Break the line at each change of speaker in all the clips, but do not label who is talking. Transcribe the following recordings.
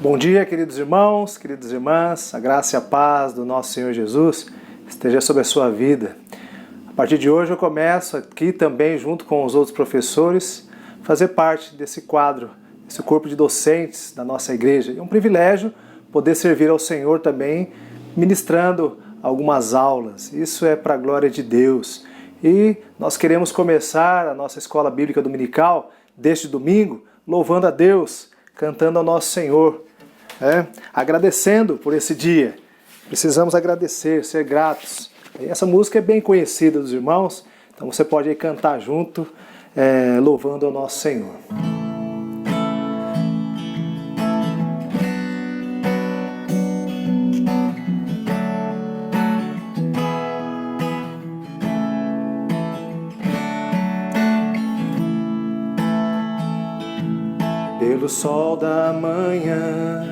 Bom dia, queridos irmãos, queridas irmãs, a graça e a paz do nosso Senhor Jesus esteja sobre a sua vida. A partir de hoje eu começo aqui também, junto com os outros professores, fazer parte desse quadro, esse corpo de docentes da nossa igreja. É um privilégio poder servir ao Senhor também, ministrando algumas aulas. Isso é para a glória de Deus. E nós queremos começar a nossa escola bíblica dominical deste domingo, louvando a Deus, cantando ao nosso Senhor, agradecendo por esse dia. Precisamos agradecer, ser gratos. E essa música é bem conhecida dos irmãos, então você pode aí cantar junto, louvando ao nosso Senhor. Pelo sol da manhã,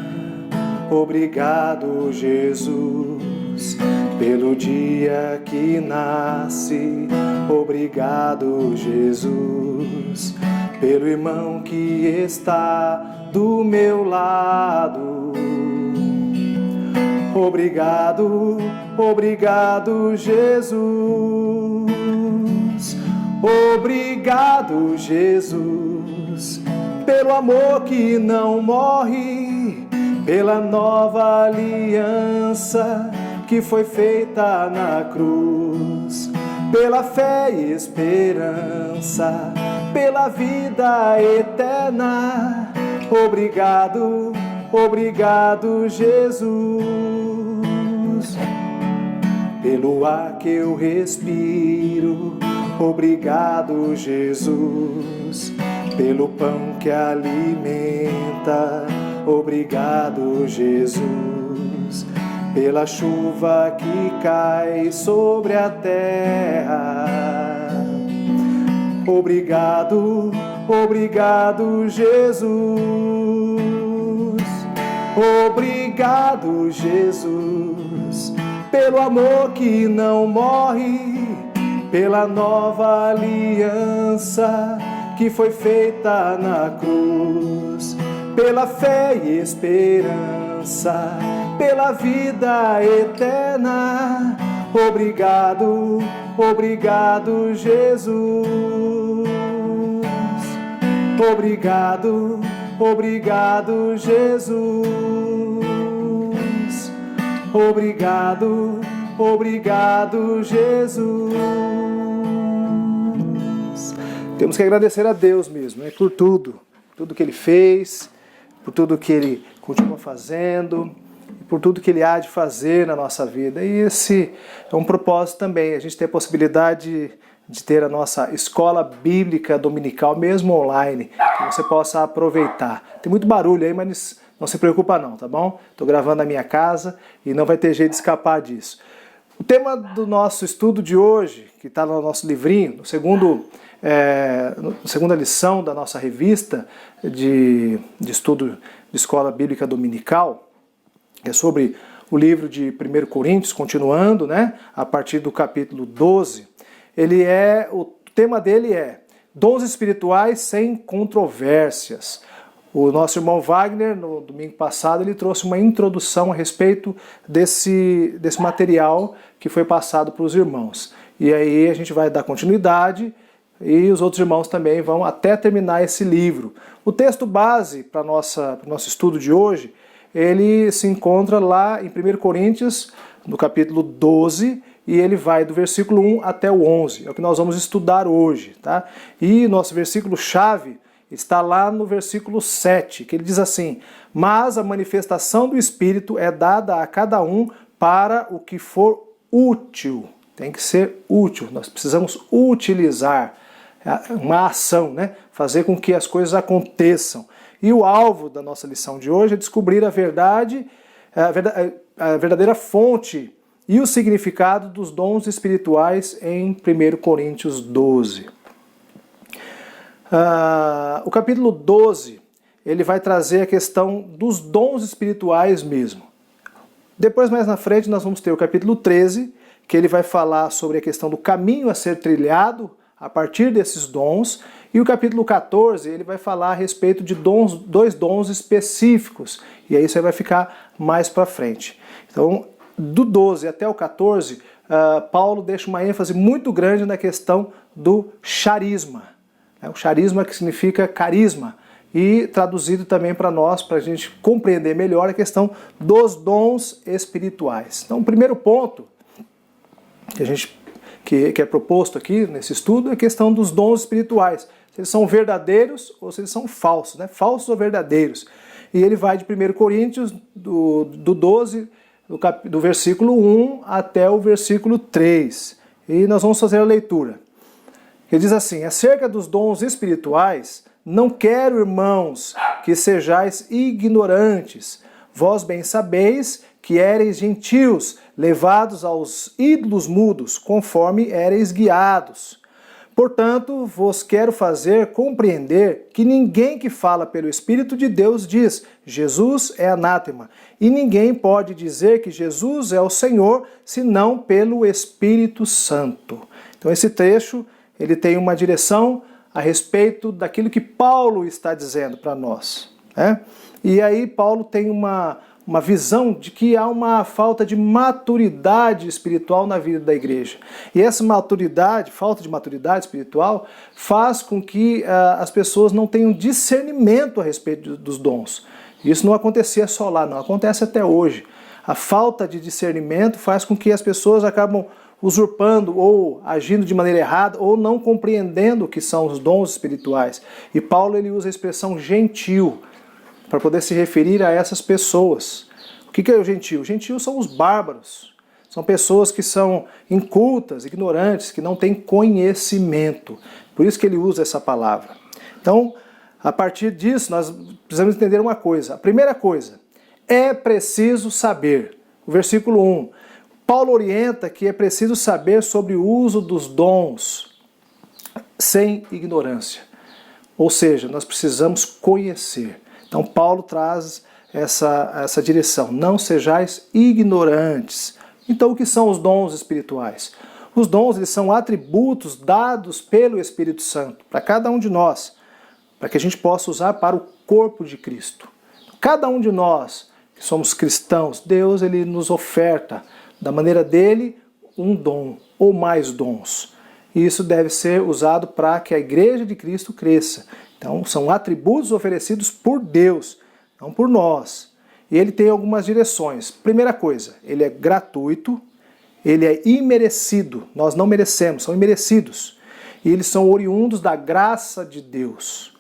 obrigado, Jesus. Pelo dia que nasce, obrigado, Jesus. Pelo irmão que está do meu lado, obrigado, obrigado, Jesus. Obrigado, Jesus. Pelo amor que não morre, pela nova aliança que foi feita na cruz, pela fé e esperança, pela vida eterna. Obrigado, obrigado, Jesus. Pelo ar que eu respiro, obrigado, Jesus. Pelo pão que alimenta, obrigado, Jesus. Pela chuva que cai sobre a terra, obrigado, obrigado, Jesus. Obrigado, Jesus. Pelo amor que não morre, pela nova aliança que foi feita na cruz, pela fé e esperança, pela vida eterna. Obrigado, obrigado, Jesus. Obrigado, obrigado, Jesus. Obrigado, obrigado, Jesus. Temos que agradecer a Deus mesmo, por tudo que Ele fez, por tudo que Ele continua fazendo, por tudo que Ele há de fazer na nossa vida. E esse é um propósito também, a gente ter a possibilidade de ter a nossa escola bíblica dominical, mesmo online, que você possa aproveitar. Tem muito barulho aí, mas não se preocupa não, tá bom? Estou gravando na minha casa e não vai ter jeito de escapar disso. O tema do nosso estudo de hoje, que está no nosso livrinho, na segunda lição da nossa revista de estudo de escola bíblica dominical, é sobre o livro de 1 Coríntios, continuando, a partir do capítulo 12. O tema dele é dons espirituais sem controvérsias. O nosso irmão Wagner, no domingo passado, ele trouxe uma introdução a respeito desse material que foi passado para os irmãos. E aí a gente vai dar continuidade e os outros irmãos também vão até terminar esse livro. O texto base para o nosso estudo de hoje, ele se encontra lá em 1 Coríntios, no capítulo 12, e ele vai do versículo 1 até o 11. É o que nós vamos estudar hoje, tá? E nosso versículo-chave está lá no versículo 7, que ele diz assim: mas a manifestação do Espírito é dada a cada um para o que for útil. Tem que ser útil, nós precisamos utilizar uma ação, fazer com que as coisas aconteçam. E o alvo da nossa lição de hoje é descobrir a verdadeira fonte e o significado dos dons espirituais em 1 Coríntios 12. O capítulo 12, ele vai trazer a questão dos dons espirituais mesmo. Depois, mais na frente, nós vamos ter o capítulo 13, que ele vai falar sobre a questão do caminho a ser trilhado a partir desses dons. E o capítulo 14, ele vai falar a respeito de dois dons específicos. E aí isso aí vai ficar mais para frente. Então, do 12 até o 14, Paulo deixa uma ênfase muito grande na questão do charisma. O charisma que significa carisma. E traduzido também para nós, para a gente compreender melhor a questão dos dons espirituais. Então, o primeiro ponto que é proposto aqui nesse estudo é a questão dos dons espirituais. Se eles são verdadeiros ou se eles são falsos, né? Falsos ou verdadeiros. E ele vai de 1 Coríntios, do 12, do versículo 1 até o versículo 3. E nós vamos fazer a leitura. Ele diz assim: acerca dos dons espirituais, não quero, irmãos, que sejais ignorantes. Vós bem sabeis que éreis gentios, levados aos ídolos mudos, conforme éreis guiados. Portanto, vos quero fazer compreender que ninguém que fala pelo Espírito de Deus diz, Jesus é anátema, e ninguém pode dizer que Jesus é o Senhor, senão pelo Espírito Santo. Então esse trecho, ele tem uma direção a respeito daquilo que Paulo está dizendo para nós, né? E aí Paulo tem uma visão de que há uma falta de maturidade espiritual na vida da igreja. E essa falta de maturidade espiritual, faz com que as pessoas não tenham discernimento a respeito dos dons. Isso não acontecia só lá, não, acontece até hoje. A falta de discernimento faz com que as pessoas acabam usurpando ou agindo de maneira errada ou não compreendendo o que são os dons espirituais. E Paulo ele usa a expressão gentil para poder se referir a essas pessoas. O que é o gentio? Gentios são os bárbaros. São pessoas que são incultas, ignorantes, que não têm conhecimento. Por isso que ele usa essa palavra. Então, a partir disso, nós precisamos entender uma coisa. A primeira coisa, é preciso saber. O versículo 1. Paulo orienta que é preciso saber sobre o uso dos dons sem ignorância. Ou seja, nós precisamos conhecer. Então Paulo traz essa direção. Não sejais ignorantes. Então o que são os dons espirituais? Os dons eles são atributos dados pelo Espírito Santo para cada um de nós, para que a gente possa usar para o corpo de Cristo. Cada um de nós que somos cristãos, Deus ele nos oferta da maneira dele um dom ou mais dons. E isso deve ser usado para que a igreja de Cristo cresça. Então, são atributos oferecidos por Deus, não por nós. E ele tem algumas direções. Primeira coisa, ele é gratuito, ele é imerecido. Nós não merecemos, são imerecidos. E eles são oriundos da graça de Deus.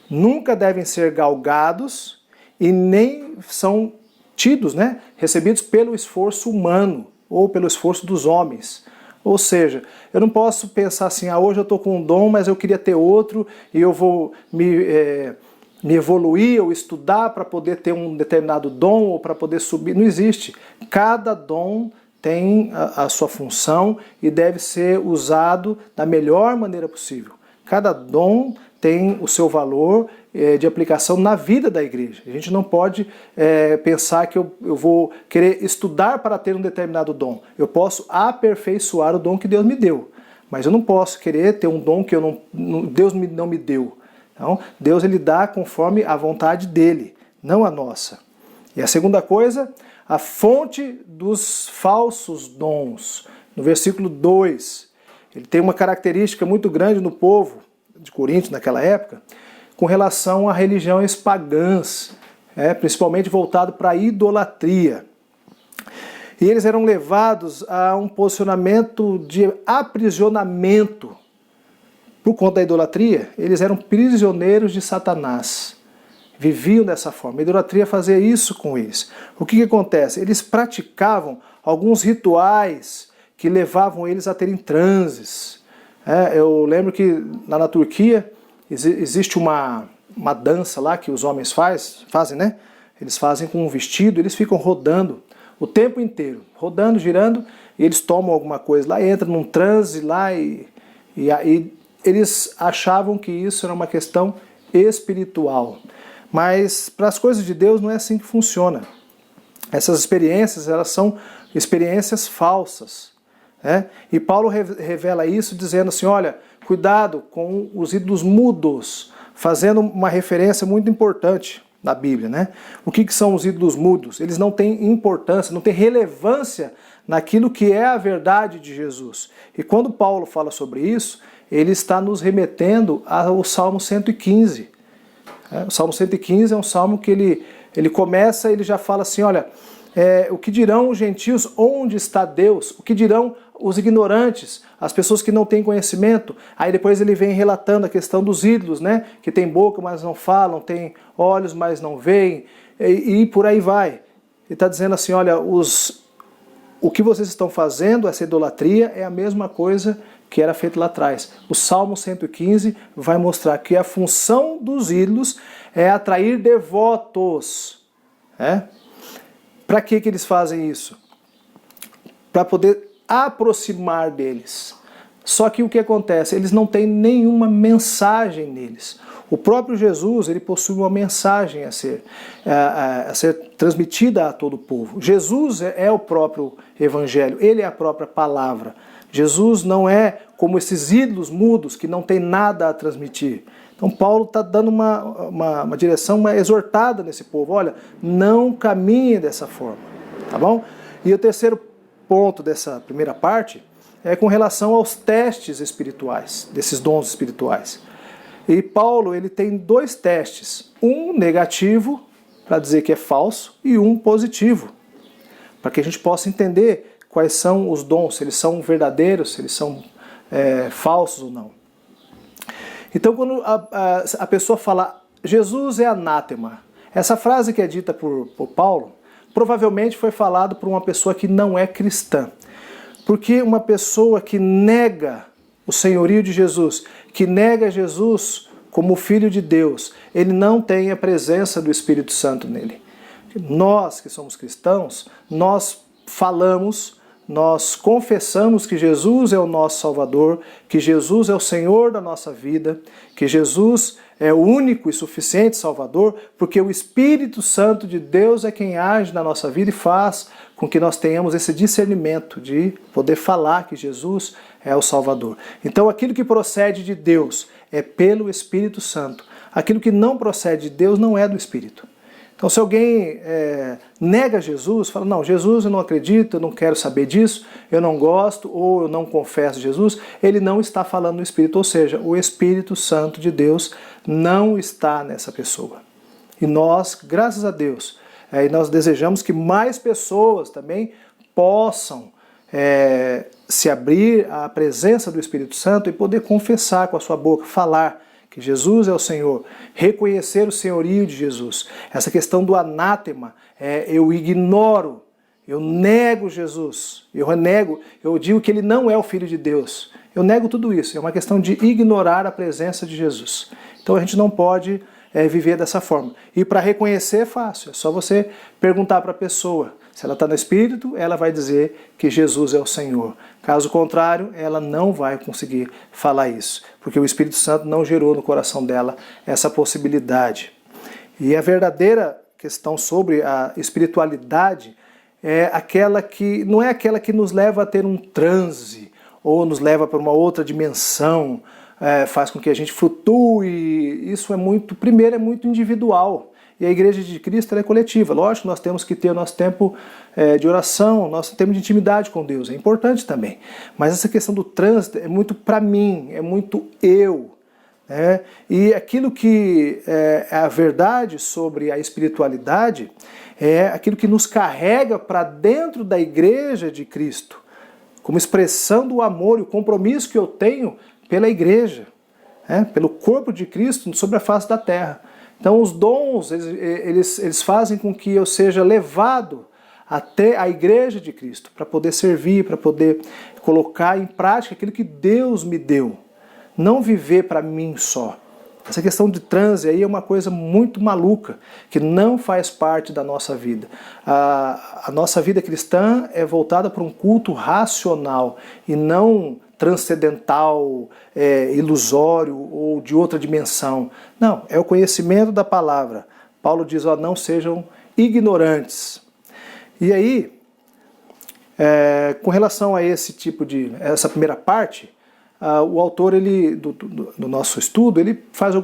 Nunca devem ser galgados e nem são tidos, recebidos pelo esforço humano ou pelo esforço dos homens. Ou seja, eu não posso pensar assim, hoje eu estou com um dom, mas eu queria ter outro e eu vou me evoluir ou estudar para poder ter um determinado dom ou para poder subir. Não existe. Cada dom tem a sua função e deve ser usado da melhor maneira possível. Cada dom tem o seu valor de aplicação na vida da igreja. A gente não pode pensar que eu vou querer estudar para ter um determinado dom. Eu posso aperfeiçoar o dom que Deus me deu, mas eu não posso querer ter um dom que Deus não me deu. Então, Deus ele dá conforme a vontade dele, não a nossa. E a segunda coisa, a fonte dos falsos dons. No versículo 2, ele tem uma característica muito grande no povo de Corinto naquela época, com relação a religiões pagãs, principalmente voltado para a idolatria. E eles eram levados a um posicionamento de aprisionamento. Por conta da idolatria, eles eram prisioneiros de Satanás. Viviam dessa forma. A idolatria fazia isso com eles. O que acontece? Eles praticavam alguns rituais que levavam eles a terem transes. Eu lembro que lá na Turquia existe uma dança lá que os homens fazem, Eles fazem com um vestido, eles ficam rodando o tempo inteiro, rodando, girando, e eles tomam alguma coisa lá, entram num transe lá e eles achavam que isso era uma questão espiritual. Mas para as coisas de Deus não é assim que funciona. Essas experiências, elas são experiências falsas. E Paulo revela isso dizendo assim, olha, cuidado com os ídolos mudos, fazendo uma referência muito importante na Bíblia, né? O que são os ídolos mudos? Eles não têm importância, não têm relevância naquilo que é a verdade de Jesus. E quando Paulo fala sobre isso, ele está nos remetendo ao Salmo 115. O Salmo 115 é um salmo que ele começa, ele já fala assim, olha, o que dirão os gentios, onde está Deus? O que dirão os ignorantes, as pessoas que não têm conhecimento? Aí depois ele vem relatando a questão dos ídolos, né? Que tem boca, mas não falam, tem olhos, mas não veem, e por aí vai. Ele está dizendo assim, olha, o que vocês estão fazendo, essa idolatria, é a mesma coisa que era feito lá atrás. O Salmo 115 vai mostrar que a função dos ídolos é atrair devotos. Para que eles fazem isso? Para poder aproximar deles. Só que o que acontece? Eles não têm nenhuma mensagem neles. O próprio Jesus, ele possui uma mensagem a ser transmitida a todo o povo. Jesus é o próprio Evangelho, ele é a própria palavra. Jesus não é como esses ídolos mudos que não tem nada a transmitir. Então Paulo está dando uma direção, uma exortada nesse povo. Olha, não caminhe dessa forma, tá bom? E o terceiro ponto dessa primeira parte é com relação aos testes espirituais, desses dons espirituais. E Paulo, ele tem dois testes, um negativo, para dizer que é falso, e um positivo, para que a gente possa entender quais são os dons, se eles são verdadeiros, se eles são falsos ou não. Então, quando a pessoa fala, Jesus é anátema, essa frase que é dita por Paulo, provavelmente foi falado por uma pessoa que não é cristã. Porque uma pessoa que nega o senhorio de Jesus, que nega Jesus como Filho de Deus, ele não tem a presença do Espírito Santo nele. Nós que somos cristãos, nós falamos, nós confessamos que Jesus é o nosso Salvador, que Jesus é o Senhor da nossa vida, que Jesus é o único e suficiente Salvador, porque o Espírito Santo de Deus é quem age na nossa vida e faz com que nós tenhamos esse discernimento de poder falar que Jesus é o Salvador. Então aquilo que procede de Deus é pelo Espírito Santo. Aquilo que não procede de Deus não é do Espírito. Então se alguém nega Jesus, fala, não, Jesus eu não acredito, eu não quero saber disso, eu não gosto, ou eu não confesso Jesus, ele não está falando no Espírito, ou seja, o Espírito Santo de Deus não está nessa pessoa. E nós, graças a Deus, nós desejamos que mais pessoas também possam se abrir à presença do Espírito Santo e poder confessar com a sua boca, falar que Jesus é o Senhor, reconhecer o senhorio de Jesus. Essa questão do anátema, eu ignoro, eu nego Jesus, eu digo que ele não é o Filho de Deus. Eu nego tudo isso, é uma questão de ignorar a presença de Jesus. Então a gente não pode viver dessa forma. E para reconhecer é fácil, é só você perguntar para a pessoa. Se ela está no Espírito, ela vai dizer que Jesus é o Senhor. Caso contrário, ela não vai conseguir falar isso, porque o Espírito Santo não gerou no coração dela essa possibilidade. E a verdadeira questão sobre a espiritualidade é aquela que não é aquela que nos leva a ter um transe, ou nos leva para uma outra dimensão, faz com que a gente flutue. Isso primeiro é muito individual. E a Igreja de Cristo é coletiva. Lógico, nós temos que ter o nosso tempo de oração, nosso tempo de intimidade com Deus. É importante também. Mas essa questão do trânsito é muito para mim, é muito eu. E aquilo que é a verdade sobre a espiritualidade é aquilo que nos carrega para dentro da Igreja de Cristo, como expressão do amor e o compromisso que eu tenho pela Igreja, pelo corpo de Cristo sobre a face da terra. Então os dons, eles fazem com que eu seja levado até a Igreja de Cristo, para poder servir, para poder colocar em prática aquilo que Deus me deu. Não viver para mim só. Essa questão de transe aí é uma coisa muito maluca, que não faz parte da nossa vida. A nossa vida cristã é voltada para um culto racional e não transcendental, ilusório ou de outra dimensão. Não, é o conhecimento da palavra. Paulo diz, não sejam ignorantes. E aí, com relação a essa primeira parte, o autor do nosso estudo ele faz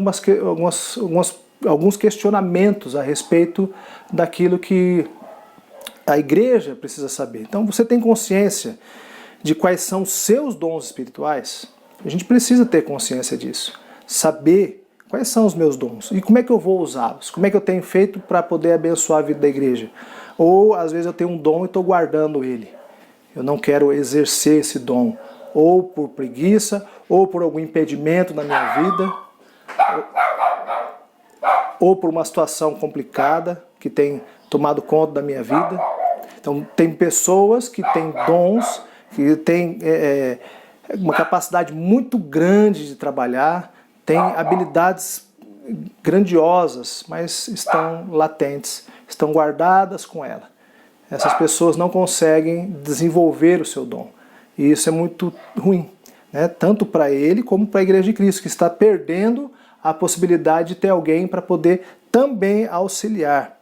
alguns questionamentos a respeito daquilo que a igreja precisa saber. Então você tem consciência de quais são os seus dons espirituais? A gente precisa ter consciência disso. Saber quais são os meus dons e como é que eu vou usá-los? Como é que eu tenho feito para poder abençoar a vida da igreja? Ou às vezes eu tenho um dom e estou guardando ele. Eu não quero exercer esse dom, ou por preguiça, ou por algum impedimento na minha vida, ou por uma situação complicada que tem tomado conta da minha vida. Então tem pessoas que têm dons, que têm uma capacidade muito grande de trabalhar, têm habilidades grandiosas, mas estão latentes, estão guardadas com ela. Essas pessoas não conseguem desenvolver o seu dom. E isso é muito ruim, né? Tanto para ele como para a Igreja de Cristo, que está perdendo a possibilidade de ter alguém para poder também auxiliar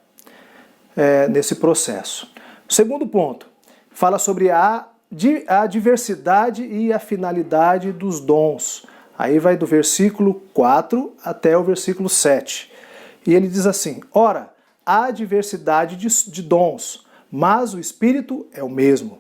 nesse processo. O segundo ponto fala sobre a diversidade e a finalidade dos dons. Aí vai do versículo 4 até o versículo 7. E ele diz assim: ora, há diversidade de dons, mas o Espírito é o mesmo.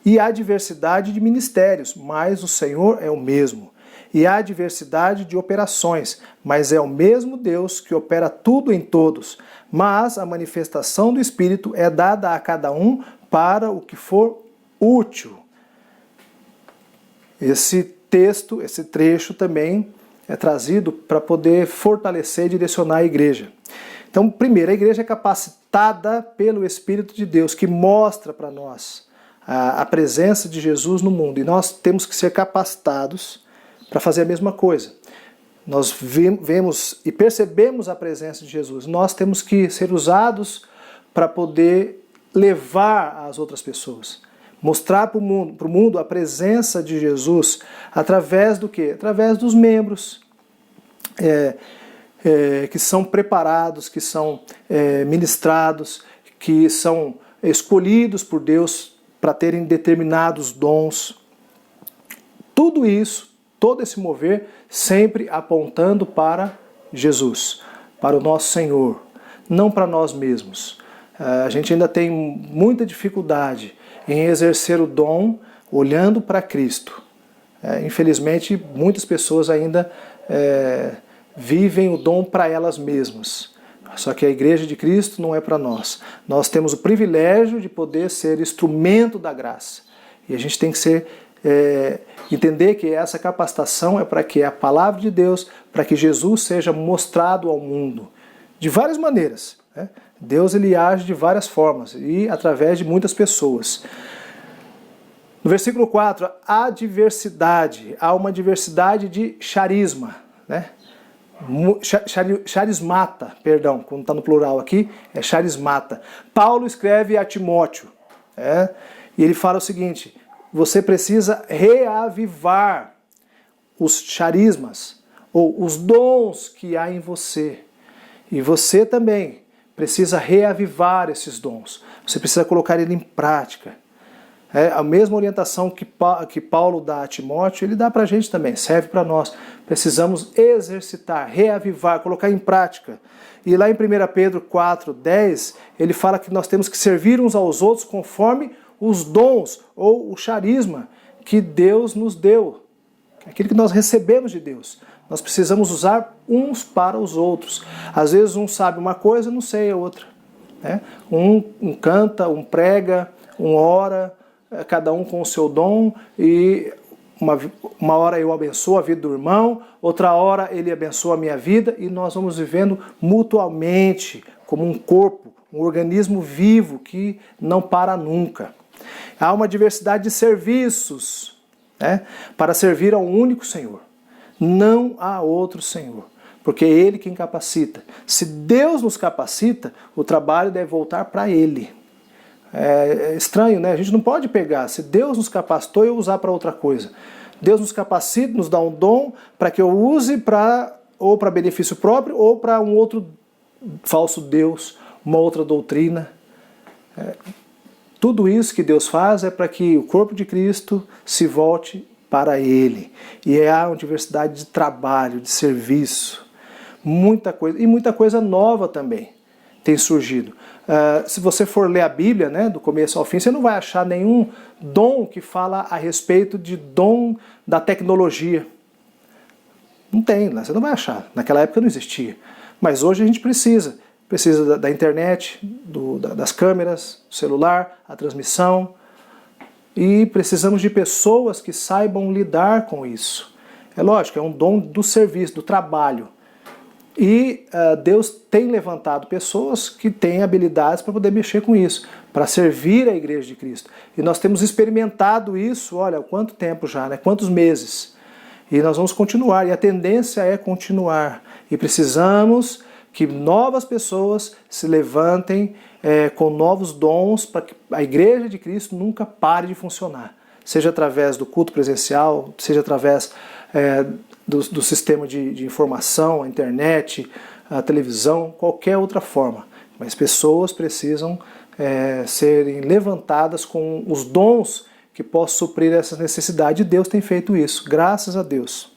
E há diversidade de ministérios, mas o Senhor é o mesmo. E há diversidade de operações, mas é o mesmo Deus que opera tudo em todos. Mas a manifestação do Espírito é dada a cada um para o que for útil. Esse texto, esse trecho também é trazido para poder fortalecer e direcionar a igreja. Então, primeiro, a igreja é capacitada pelo Espírito de Deus, que mostra para nós a presença de Jesus no mundo. E nós temos que ser capacitados para fazer a mesma coisa. Nós vemos e percebemos a presença de Jesus. Nós temos que ser usados para poder levar às outras pessoas. Mostrar para o mundo a presença de Jesus através do quê? Através dos membros que são preparados, que são ministrados, que são escolhidos por Deus para terem determinados dons. Tudo isso, todo esse mover, sempre apontando para Jesus, para o nosso Senhor, não para nós mesmos. A gente ainda tem muita dificuldade em exercer o dom olhando para Cristo. Infelizmente, muitas pessoas ainda vivem o dom para elas mesmas. Só que a Igreja de Cristo não é para nós. Nós temos o privilégio de poder ser instrumento da graça. E a gente tem que entender que essa capacitação é para que a palavra de Deus, para que Jesus seja mostrado ao mundo. De várias maneiras. Né? Deus ele age de várias formas e através de muitas pessoas. No versículo 4, há uma diversidade de charisma, né? Charismata, perdão, quando está no plural aqui, é charismata. Paulo escreve a Timóteo, e ele fala o seguinte: você precisa reavivar os charismas, ou os dons que há em você. E você também precisa reavivar esses dons. Você precisa colocar ele em prática. A mesma orientação que Paulo dá a Timóteo, ele dá para a gente também, serve para nós. Precisamos exercitar, reavivar, colocar em prática. E lá em 1 Pedro 4:10, ele fala que nós temos que servir uns aos outros conforme os dons ou o charisma que Deus nos deu, aquilo que nós recebemos de Deus. Nós precisamos usar uns para os outros. Às vezes um sabe uma coisa, não sei a outra. Um canta, um prega, um ora, cada um com o seu dom, e uma hora eu abençoo a vida do irmão, outra hora ele abençoa a minha vida, e nós vamos vivendo mutuamente, como um corpo, um organismo vivo que não para nunca. Há uma diversidade de serviços, para servir ao único Senhor. Não há outro Senhor, porque é Ele quem capacita. Se Deus nos capacita, o trabalho deve voltar para Ele. É estranho, né? A gente não pode pegar, se Deus nos capacitou, eu usar para outra coisa. Deus nos capacita, nos dá um dom para que eu use ou para benefício próprio ou para um outro falso Deus, uma outra doutrina. Tudo isso que Deus faz é para que o corpo de Cristo se volte para Ele. E é a diversidade de trabalho, de serviço, muita coisa, e muita coisa nova também tem surgido. Se você for ler a Bíblia, né, do começo ao fim, você não vai achar nenhum dom que fala a respeito de dom da tecnologia. Não tem, você não vai achar. Naquela época não existia. Mas hoje a gente precisa. Precisa da internet, das câmeras, do celular, a transmissão. E precisamos de pessoas que saibam lidar com isso. É lógico, é um dom do serviço, do trabalho. E Deus tem levantado pessoas que têm habilidades para poder mexer com isso, para servir a Igreja de Cristo. E nós temos experimentado isso, olha, há quanto tempo já, né? Quantos meses? E nós vamos continuar, e a tendência é continuar. E precisamos que novas pessoas se levantem com novos dons para que a Igreja de Cristo nunca pare de funcionar. Seja através do culto presencial, seja através do sistema de informação, a internet, a televisão, qualquer outra forma. Mas pessoas precisam serem levantadas com os dons que possam suprir essa necessidade. E Deus tem feito isso, graças a Deus.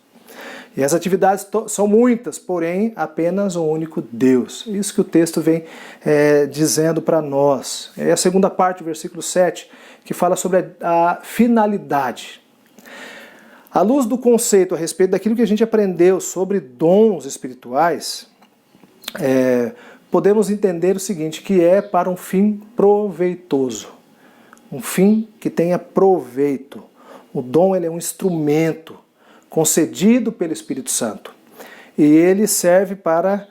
E as atividades são muitas, porém apenas um único Deus. Isso que o texto vem dizendo para nós. É a segunda parte do versículo 7, que fala sobre a finalidade. À luz do conceito a respeito daquilo que a gente aprendeu sobre dons espirituais, podemos entender o seguinte, que é para um fim proveitoso. Um fim que tenha proveito. O dom ele é um instrumento concedido pelo Espírito Santo. E ele serve para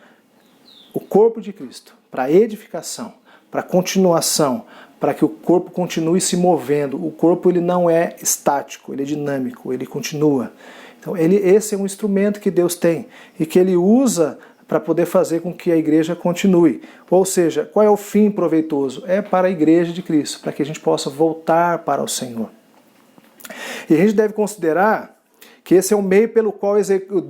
o corpo de Cristo, para a edificação, para a continuação, para que o corpo continue se movendo. O corpo ele não é estático, ele é dinâmico, ele continua. Então esse é um instrumento que Deus tem e que ele usa para poder fazer com que a igreja continue. Ou seja, qual é o fim proveitoso? É para a igreja de Cristo, para que a gente possa voltar para o Senhor. E a gente deve considerar que esse é o meio pelo qual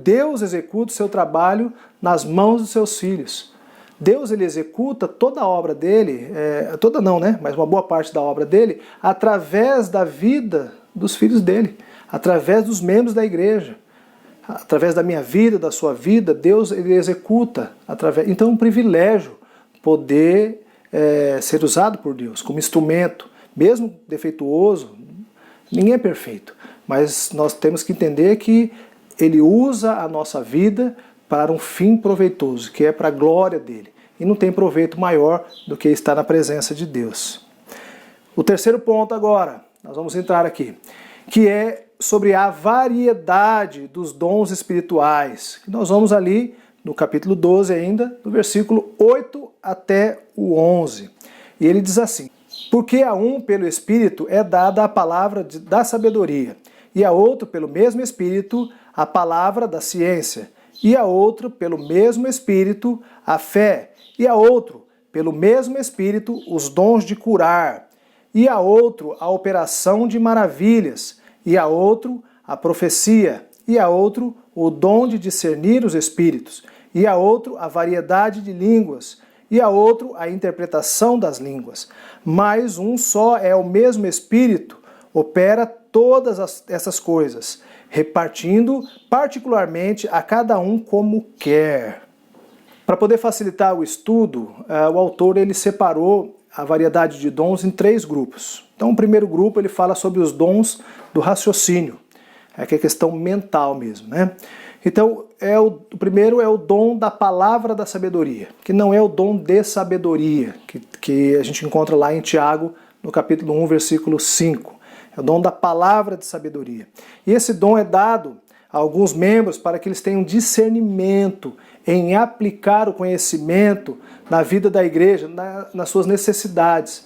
Deus executa o seu trabalho nas mãos dos seus filhos. Deus ele executa toda a obra dele, toda não, né? Mas uma boa parte da obra dele, através da vida dos filhos dele, através dos membros da igreja, através da minha vida, da sua vida, Deus ele executa. Então é um privilégio poder ser usado por Deus como instrumento, mesmo defeituoso, ninguém é perfeito, mas nós temos que entender que ele usa a nossa vida para um fim proveitoso, que é para a glória dele. E não tem proveito maior do que estar na presença de Deus. O terceiro ponto agora, nós vamos entrar aqui, que é sobre a variedade dos dons espirituais. Nós vamos ali no capítulo 12 ainda, do versículo 8 até o 11. E ele diz assim: porque a um pelo Espírito é dada a palavra da sabedoria, e a outro pelo mesmo Espírito a palavra da ciência, e a outro pelo mesmo Espírito a fé, e a outro pelo mesmo Espírito os dons de curar, e a outro a operação de maravilhas, e a outro a profecia, e a outro o dom de discernir os espíritos, e a outro a variedade de línguas, e a outro a interpretação das línguas. Mas um só é o mesmo Espírito, opera todas essas coisas, repartindo particularmente a cada um como quer. Para poder facilitar o estudo, o autor ele separou a variedade de dons em 3 grupos. Então, o primeiro grupo ele fala sobre os dons do raciocínio, que é questão mental mesmo, né? Então, o primeiro é o dom da palavra da sabedoria, que não é o dom de sabedoria, que a gente encontra lá em Tiago, no capítulo 1, versículo 5. É o dom da palavra de sabedoria. E esse dom é dado a alguns membros para que eles tenham discernimento em aplicar o conhecimento na vida da igreja, nas suas necessidades.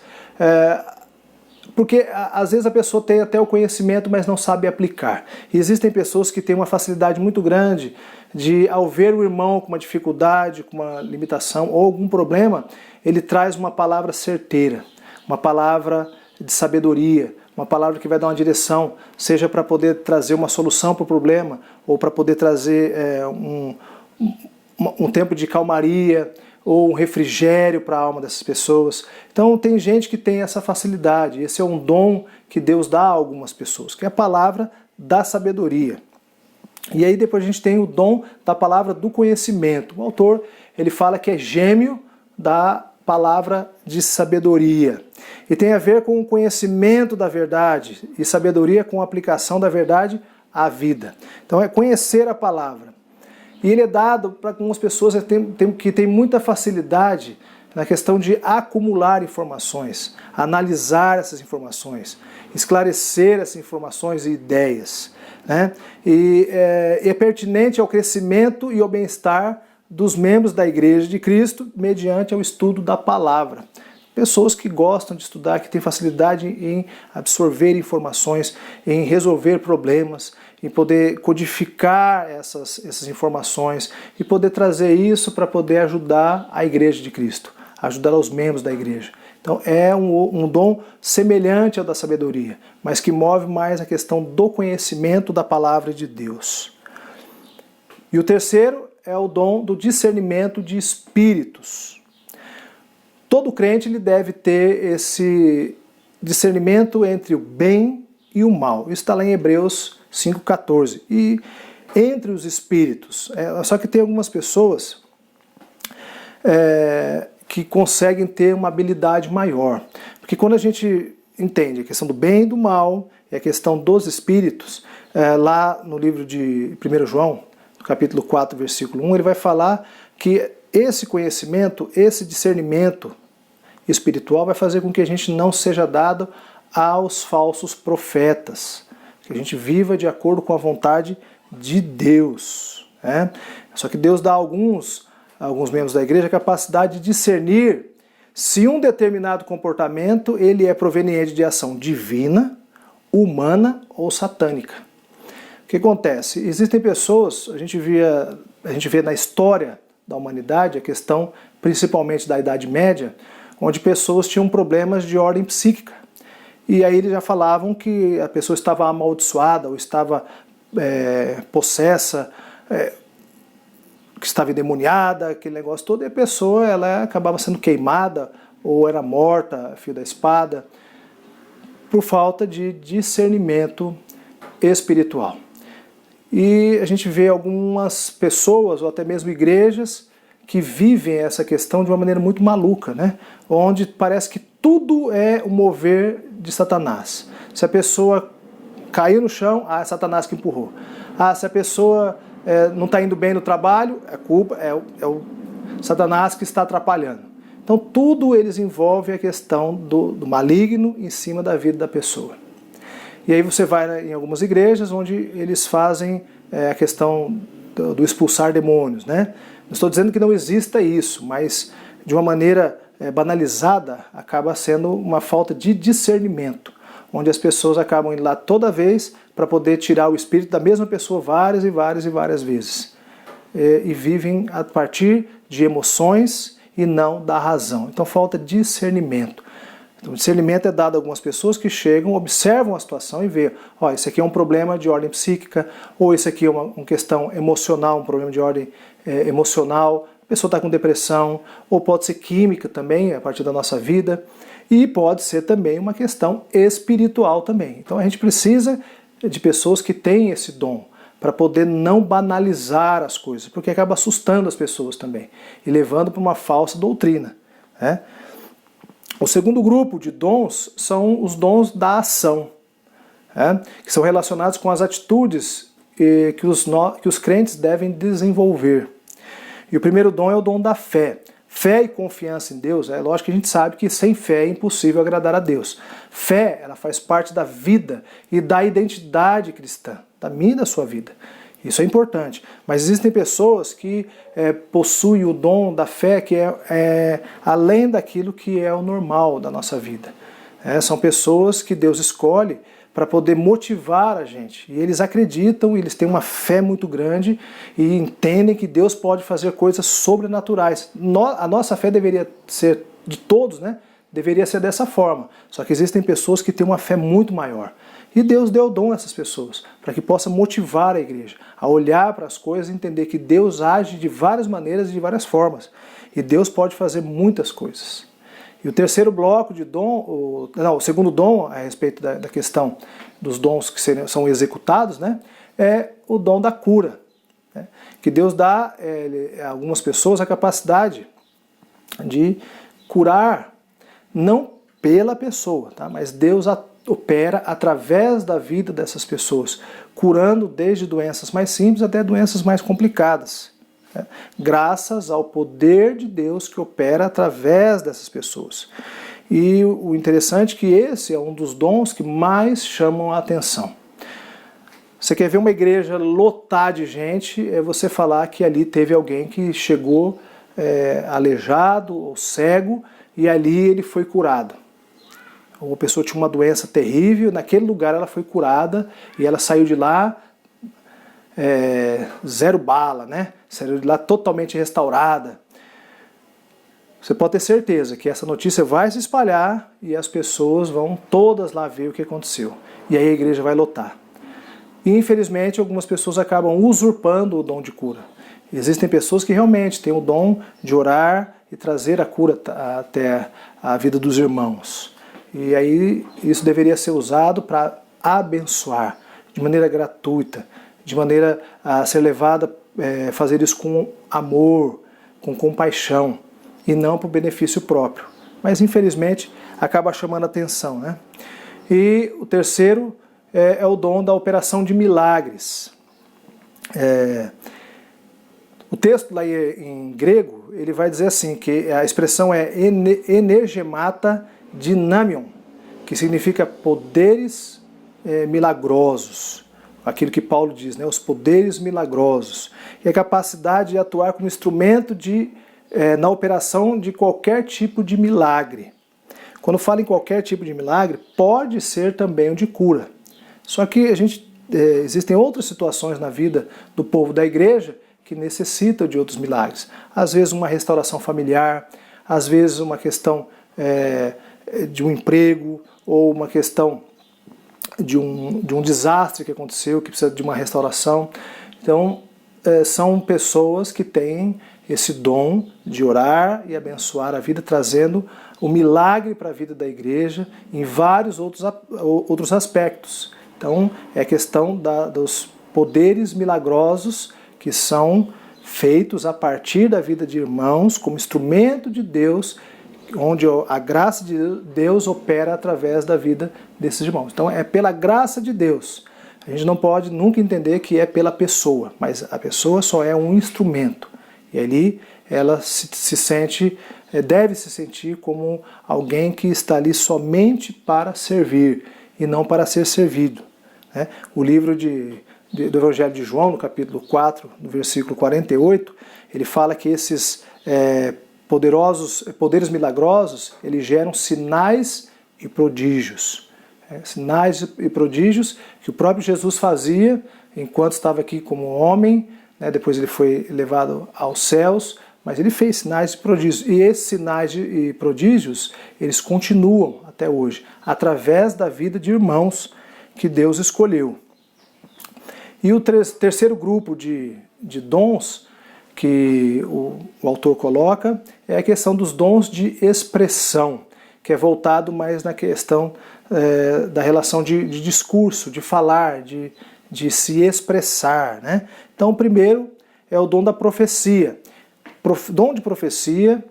Porque às vezes a pessoa tem até o conhecimento, mas não sabe aplicar. E existem pessoas que têm uma facilidade muito grande de, ao ver o irmão com uma dificuldade, com uma limitação ou algum problema, ele traz uma palavra certeira, uma palavra de sabedoria, uma palavra que vai dar uma direção, seja para poder trazer uma solução para o problema, ou para poder trazer um tempo de calmaria, ou um refrigério para a alma dessas pessoas. Então tem gente que tem essa facilidade, esse é um dom que Deus dá a algumas pessoas, que é a palavra da sabedoria. E aí depois a gente tem o dom da palavra do conhecimento. O autor, ele fala que é gêmeo da palavra de sabedoria. E tem a ver com o conhecimento da verdade, e sabedoria com a aplicação da verdade à vida. Então é conhecer a palavra. E ele é dado para algumas pessoas que têm muita facilidade na questão de acumular informações, analisar essas informações, esclarecer essas informações e ideias, né? E é pertinente ao crescimento e ao bem-estar dos membros da Igreja de Cristo mediante o estudo da palavra. Pessoas que gostam de estudar, que têm facilidade em absorver informações, em resolver problemas, em poder codificar essas informações e poder trazer isso para poder ajudar a Igreja de Cristo, ajudar os membros da Igreja. Então é um dom semelhante ao da sabedoria, mas que move mais a questão do conhecimento da palavra de Deus. E o terceiro é o dom do discernimento de espíritos. Todo crente ele deve ter esse discernimento entre o bem e o mal. Isso está lá em Hebreus 5,14. E entre os espíritos. Só que tem algumas pessoas que conseguem ter uma habilidade maior. Porque quando a gente entende a questão do bem e do mal, e a questão dos espíritos, lá no livro de 1 João, capítulo 4, versículo 1, ele vai falar que esse conhecimento, esse discernimento espiritual vai fazer com que a gente não seja dado aos falsos profetas, que a gente viva de acordo com a vontade de Deus, né? Só que Deus dá a alguns membros da igreja a capacidade de discernir se um determinado comportamento ele é proveniente de ação divina, humana ou satânica. O que acontece? Existem pessoas, a gente vê na história da humanidade, a questão principalmente da Idade Média, onde pessoas tinham problemas de ordem psíquica. E aí eles já falavam que a pessoa estava amaldiçoada ou estava possessa, que estava endemoniada, aquele negócio todo, e a pessoa ela acabava sendo queimada ou era morta a fio da espada por falta de discernimento espiritual. E a gente vê algumas pessoas, ou até mesmo igrejas, que vivem essa questão de uma maneira muito maluca, né? Onde parece que tudo é o mover de Satanás. Se a pessoa caiu no chão, é Satanás que empurrou. Se a pessoa não está indo bem no trabalho, a culpa é o Satanás que está atrapalhando. Então tudo eles envolvem a questão do maligno em cima da vida da pessoa. E aí você vai em algumas igrejas onde eles fazem a questão do expulsar demônios, né? Não estou dizendo que não exista isso, mas de uma maneira banalizada acaba sendo uma falta de discernimento, onde as pessoas acabam indo lá toda vez para poder tirar o espírito da mesma pessoa várias e várias e várias vezes. E vivem a partir de emoções e não da razão. Então falta discernimento. Então, o discernimento é dado a algumas pessoas que chegam, observam a situação e vê, isso aqui é um problema de ordem psíquica, ou isso aqui é uma questão emocional, um problema de ordem emocional, a pessoa está com depressão, ou pode ser química também, a partir da nossa vida, e pode ser também uma questão espiritual também. Então a gente precisa de pessoas que têm esse dom, para poder não banalizar as coisas, porque acaba assustando as pessoas também, e levando para uma falsa doutrina, né? O segundo grupo de dons são os dons da ação, que são relacionados com as atitudes que os crentes devem desenvolver. E o primeiro dom é o dom da fé. Fé e confiança em Deus, lógico que a gente sabe que sem fé é impossível agradar a Deus. Fé, ela faz parte da vida e da identidade cristã, da minha e da sua vida. Isso é importante. Mas existem pessoas que possuem o dom da fé que é além daquilo que é o normal da nossa vida. São pessoas que Deus escolhe para poder motivar a gente. E eles acreditam, eles têm uma fé muito grande e entendem que Deus pode fazer coisas sobrenaturais. A nossa fé deveria ser de todos, né? Deveria ser dessa forma. Só que existem pessoas que têm uma fé muito maior. E Deus deu dom a essas pessoas, para que possa motivar a igreja a olhar para as coisas e entender que Deus age de várias maneiras e de várias formas. E Deus pode fazer muitas coisas. E o terceiro bloco de dom, o segundo dom a respeito da questão dos dons que são executados, né, é o dom da cura, né, que Deus dá a algumas pessoas a capacidade de curar, não pela pessoa, tá, mas Deus opera através da vida dessas pessoas, curando desde doenças mais simples até doenças mais complicadas, né? Graças ao poder de Deus que opera através dessas pessoas. E o interessante é que esse é um dos dons que mais chamam a atenção. Você quer ver uma igreja lotar de gente, é você falar que ali teve alguém que chegou aleijado ou cego e ali ele foi curado. Uma pessoa tinha uma doença terrível, naquele lugar ela foi curada e ela saiu de lá zero bala, né? Saiu de lá totalmente restaurada. Você pode ter certeza que essa notícia vai se espalhar e as pessoas vão todas lá ver o que aconteceu. E aí a igreja vai lotar. E infelizmente algumas pessoas acabam usurpando o dom de cura. Existem pessoas que realmente têm o dom de orar e trazer a cura até a vida dos irmãos. E aí isso deveria ser usado para abençoar de maneira gratuita, de maneira a ser levada a fazer isso com amor, com compaixão, e não para o benefício próprio. Mas infelizmente acaba chamando atenção, né? E o terceiro é o dom da operação de milagres. O texto lá em grego, ele vai dizer assim, que a expressão é energemata dynamion, que significa poderes milagrosos. Aquilo que Paulo diz, né, os poderes milagrosos. E a capacidade de atuar como instrumento na operação de qualquer tipo de milagre. Quando fala em qualquer tipo de milagre, pode ser também o de cura. Só que existem outras situações na vida do povo da igreja que necessitam de outros milagres. Às vezes uma restauração familiar, às vezes uma questão de um emprego, ou uma questão de um desastre que aconteceu, que precisa de uma restauração. Então, são pessoas que têm esse dom de orar e abençoar a vida, trazendo o milagre para a vida da igreja em vários outros aspectos. Então, é questão dos poderes milagrosos que são feitos a partir da vida de irmãos, como instrumento de Deus, onde a graça de Deus opera através da vida desses irmãos. Então é pela graça de Deus. A gente não pode nunca entender que é pela pessoa, mas a pessoa só é um instrumento. E ali ela deve se sentir como alguém que está ali somente para servir e não para ser servido. Né? O livro do Evangelho de João, no capítulo 4, no versículo 48, ele fala que esses poderes milagrosos, eles geram sinais e prodígios. Sinais e prodígios que o próprio Jesus fazia enquanto estava aqui como homem, né? Depois ele foi levado aos céus, mas ele fez sinais e prodígios. E esses sinais e prodígios, eles continuam até hoje, através da vida de irmãos que Deus escolheu. E o terceiro grupo de dons que o autor coloca é a questão dos dons de expressão, que é voltado mais na questão da relação de discurso, de falar, de se expressar, né? Então, o primeiro é o dom da profecia. Dom de profecia,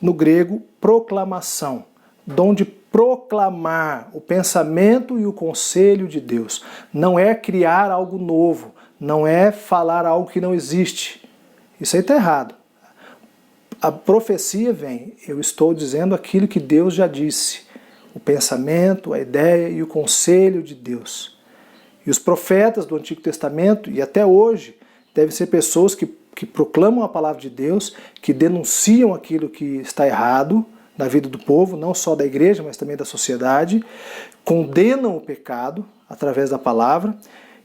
no grego, proclamação. Dom de proclamar o pensamento e o conselho de Deus. Não é criar algo novo, não é falar algo que não existe. Isso aí está errado. A profecia vem, eu estou dizendo aquilo que Deus já disse. O pensamento, a ideia e o conselho de Deus. E os profetas do Antigo Testamento, e até hoje, devem ser pessoas que proclamam a palavra de Deus, que denunciam aquilo que está errado na vida do povo, não só da igreja, mas também da sociedade, condenam o pecado através da palavra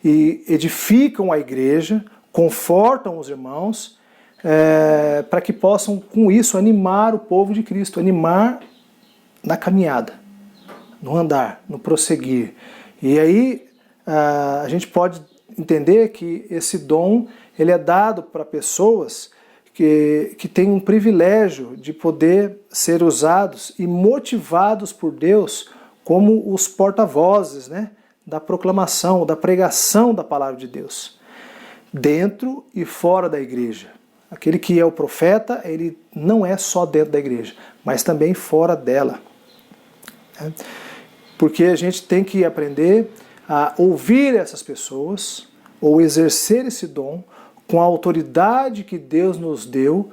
e edificam a igreja, confortam os irmãos, para que possam, com isso, animar o povo de Cristo, animar na caminhada, no andar, no prosseguir. E aí a gente pode entender que esse dom ele é dado para pessoas que têm um privilégio de poder ser usados e motivados por Deus como os porta-vozes, né, da proclamação, da pregação da palavra de Deus, dentro e fora da igreja. Aquele que é o profeta, ele não é só dentro da igreja, mas também fora dela. Porque a gente tem que aprender a ouvir essas pessoas, ou exercer esse dom, com a autoridade que Deus nos deu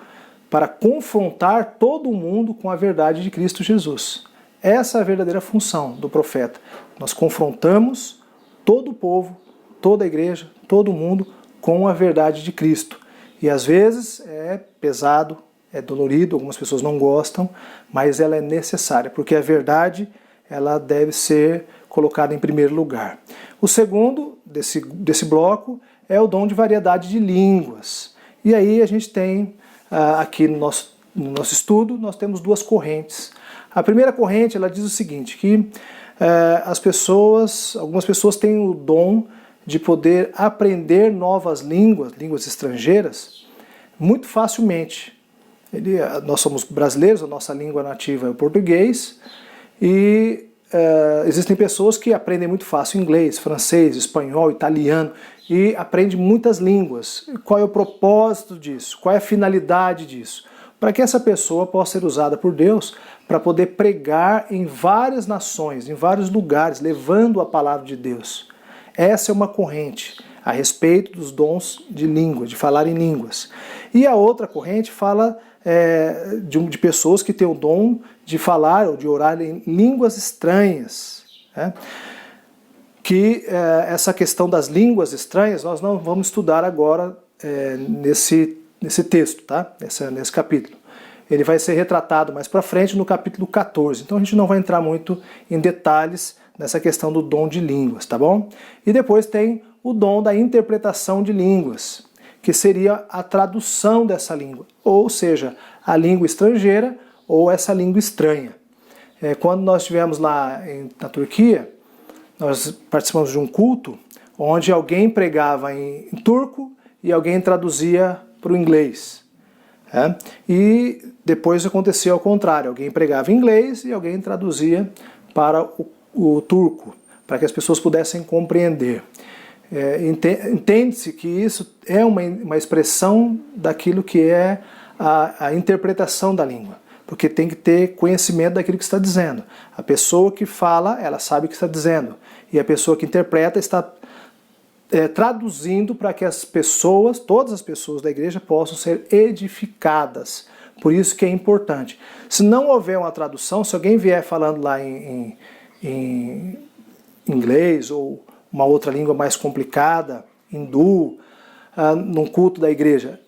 para confrontar todo mundo com a verdade de Cristo Jesus. Essa é a verdadeira função do profeta. Nós confrontamos todo o povo, toda a igreja, todo mundo com a verdade de Cristo. E às vezes é pesado, é dolorido, algumas pessoas não gostam, mas ela é necessária, porque a verdade ela deve ser colocada em primeiro lugar. O segundo desse bloco é o dom de variedade de línguas. E aí a gente tem, aqui no nosso estudo, nós temos duas correntes. A primeira corrente, ela diz o seguinte, que algumas pessoas têm o dom de poder aprender novas línguas estrangeiras, muito facilmente. Nós somos brasileiros, a nossa língua nativa é o português, e existem pessoas que aprendem muito fácil inglês, francês, espanhol, italiano, e aprendem muitas línguas. Qual é o propósito disso? Qual é a finalidade disso? Para que essa pessoa possa ser usada por Deus para poder pregar em várias nações, em vários lugares, levando a palavra de Deus. Essa é uma corrente a respeito dos dons de língua, de falar em línguas. E a outra corrente fala de pessoas que têm o dom de falar ou de orar em línguas estranhas. Essa questão das línguas estranhas nós não vamos estudar agora nesse texto, tá? Nesse capítulo. Ele vai ser retratado mais para frente no capítulo 14. Então a gente não vai entrar muito em detalhes nessa questão do dom de línguas, tá bom? E depois tem o dom da interpretação de línguas, que seria a tradução dessa língua, ou seja, a língua estrangeira ou essa língua estranha. Quando nós estivemos lá na Turquia, nós participamos de um culto onde alguém pregava em turco e alguém traduzia para o inglês. E depois acontecia ao contrário, alguém pregava em inglês e alguém traduzia para o turco, para que as pessoas pudessem compreender. Entende-se que isso é uma expressão daquilo que é a interpretação da língua, porque tem que ter conhecimento daquilo que está dizendo. A pessoa que fala, ela sabe o que está dizendo, e a pessoa que interpreta está traduzindo para que as pessoas, todas as pessoas da igreja possam ser edificadas. Por isso que é importante. Se não houver uma tradução, se alguém vier falando lá em inglês ou uma outra língua mais complicada, hindu, num culto da igreja,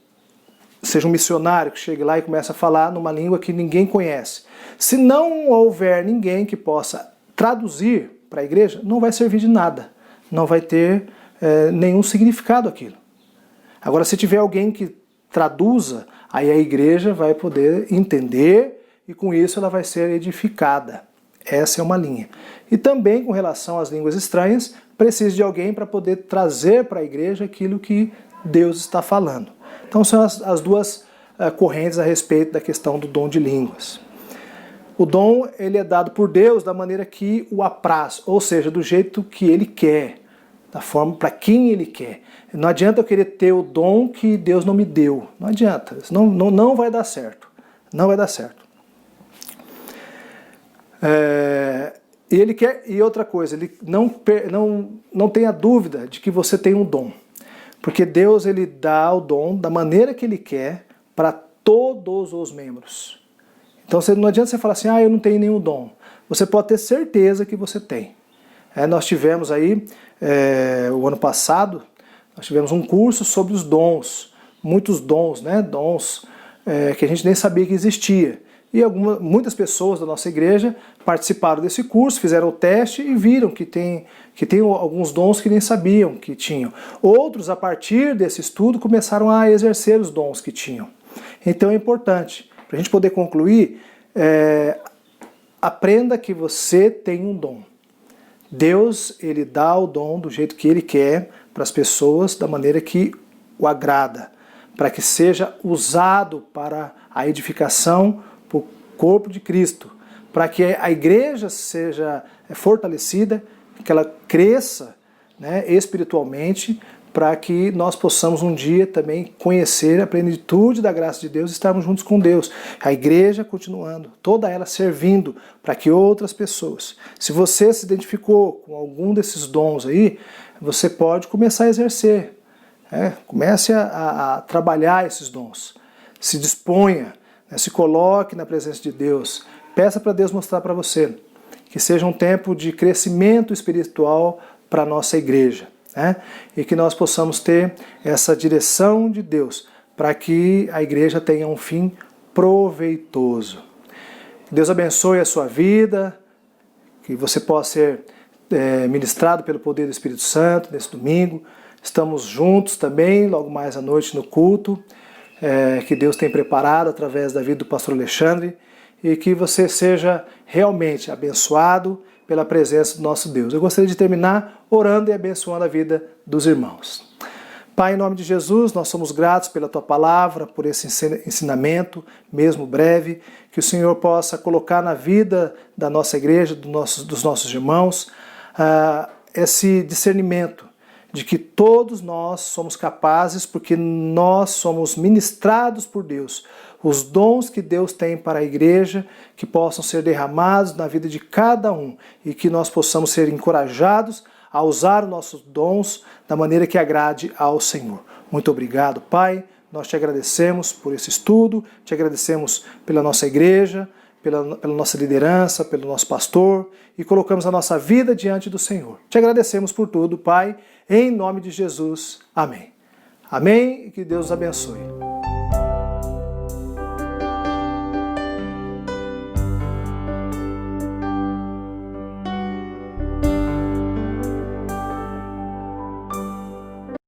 seja um missionário que chegue lá e comece a falar numa língua que ninguém conhece. Se não houver ninguém que possa traduzir para a igreja, não vai servir de nada. Não vai ter nenhum significado aquilo. Agora, se tiver alguém que traduza, aí a igreja vai poder entender e com isso ela vai ser edificada. Essa é uma linha. E também com relação às línguas estranhas, precisa de alguém para poder trazer para a igreja aquilo que Deus está falando. Então são as duas correntes a respeito da questão do dom de línguas. O dom ele é dado por Deus da maneira que o apraz, ou seja, do jeito que Ele quer, da forma para quem Ele quer. Não adianta eu querer ter o dom que Deus não me deu. Não adianta. Isso não vai dar certo. Não vai dar certo. Ele quer, e outra coisa, ele não tenha dúvida de que você tem um dom. Porque Deus ele dá o dom da maneira que Ele quer para todos os membros. Então não adianta você falar assim, eu não tenho nenhum dom. Você pode ter certeza que você tem. Nós tivemos aí, o ano passado, nós tivemos um curso sobre os dons. Muitos dons, né? Dons que a gente nem sabia que existia. E muitas pessoas da nossa igreja participaram desse curso, fizeram o teste e viram que tem alguns dons que nem sabiam que tinham. Outros, a partir desse estudo, começaram a exercer os dons que tinham. Então é importante, para a gente poder concluir, aprenda que você tem um dom. Deus, Ele dá o dom do jeito que Ele quer para as pessoas, da maneira que o agrada. para que seja usado para a edificação do corpo de Cristo, para que a igreja seja fortalecida, que ela cresça, né, espiritualmente, para que nós possamos um dia também conhecer a plenitude da graça de Deus e estarmos juntos com Deus. A igreja continuando, toda ela servindo para que outras pessoas, se você se identificou com algum desses dons aí, você pode começar a exercer. Comece a trabalhar esses dons. Se disponha, né, se coloque na presença de Deus. Peça para Deus mostrar para você. Que seja um tempo de crescimento espiritual para a nossa igreja. E que nós possamos ter essa direção de Deus para que a igreja tenha um fim proveitoso. Deus abençoe a sua vida, que você possa ser ministrado pelo poder do Espírito Santo nesse domingo. Estamos juntos também, logo mais à noite no culto, que Deus tem preparado através da vida do pastor Alexandre, e que você seja realmente abençoado pela presença do nosso Deus. Eu gostaria de terminar orando e abençoando a vida dos irmãos. Pai, em nome de Jesus, nós somos gratos pela Tua palavra, por esse ensinamento, mesmo breve, que o Senhor possa colocar na vida da nossa igreja, dos nossos irmãos, esse discernimento de que todos nós somos capazes, porque nós somos ministrados por Deus, os dons que Deus tem para a igreja, que possam ser derramados na vida de cada um e que nós possamos ser encorajados a usar os nossos dons da maneira que agrade ao Senhor. Muito obrigado, Pai. Nós te agradecemos por esse estudo, te agradecemos pela nossa igreja, pela nossa liderança, pelo nosso pastor e colocamos a nossa vida diante do Senhor. Te agradecemos por tudo, Pai, em nome de Jesus. Amém. Amém e que Deus os abençoe.